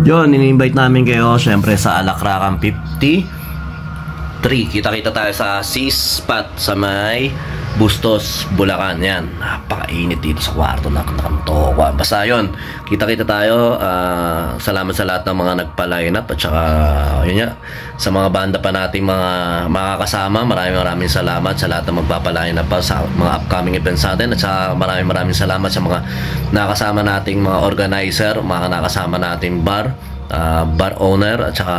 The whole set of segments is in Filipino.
Yun, ini-invite namin kayo syempre sa Alakrakan 53. Kita-kita tayo sa C-Spot sa may Bustos, Bulacan. Yan, napakainit dito sa kwarto na kanto. Basta yun, kita-kita tayo. Salamat sa lahat ng mga nagpa-line up. At saka, yun nga, sa mga banda pa nating mga makakasama. Maraming salamat sa lahat ng magpapa-line up pa sa mga upcoming events natin. At saka maraming salamat sa mga nakasama nating mga organizer, mga nakasama nating bar owner. At saka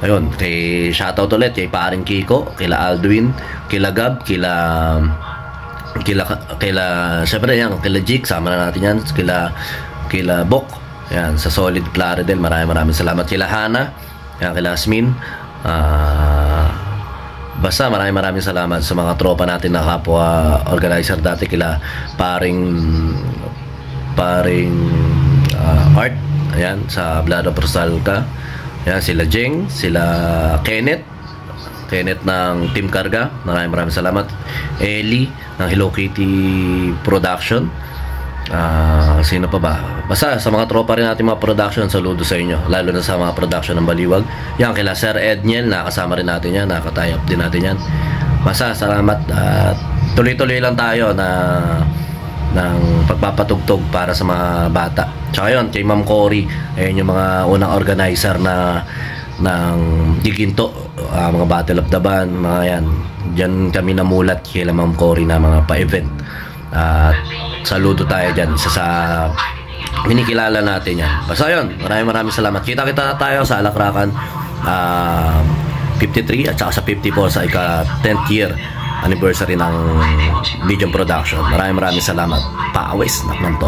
ayun, kay shoutout ulit kay paring Kiko, kila Aldwin, kila Gab, kila syempre yan, kila Jig, sama na natin yan, kila Bok, yan, sa Solid Plaridel, maraming salamat, kila Hana, yan, kila Asmin, basta maraming salamat sa mga tropa natin na kapwa organizer dati, kila paring Art, ayan, sa Blood of Rosalca. Yan, sila Jeng, sila Kenneth ng Team Karga, maraming salamat. Ellie ng Hello Kitty Production. Sino pa ba? Basta sa mga tropa rin natin mga production, saludo sa inyo, lalo na sa mga production ng Baliwag. Yan, kila Sir Edniel, nakasama rin natin yan, nakatay up din natin yan. Basta salamat, tuloy-tuloy lang tayo ng pagpapatugtog para sa mga bata. Tsaka yun, kay Ma'am Cory, ayun yung mga unang organizer ng Giginto, mga Battle of the Band, mga yan. Diyan kami namulat kay Ma'am Cory na mga pa-event. At saludo tayo dyan sa minikilala natin yan. Basta yun, maraming salamat. Kita-kita tayo sa Alakrakan 53 at saka sa 54 sa ika-10th year anniversary ng Medium Production. Maraming salamat. Paawis, nakman to.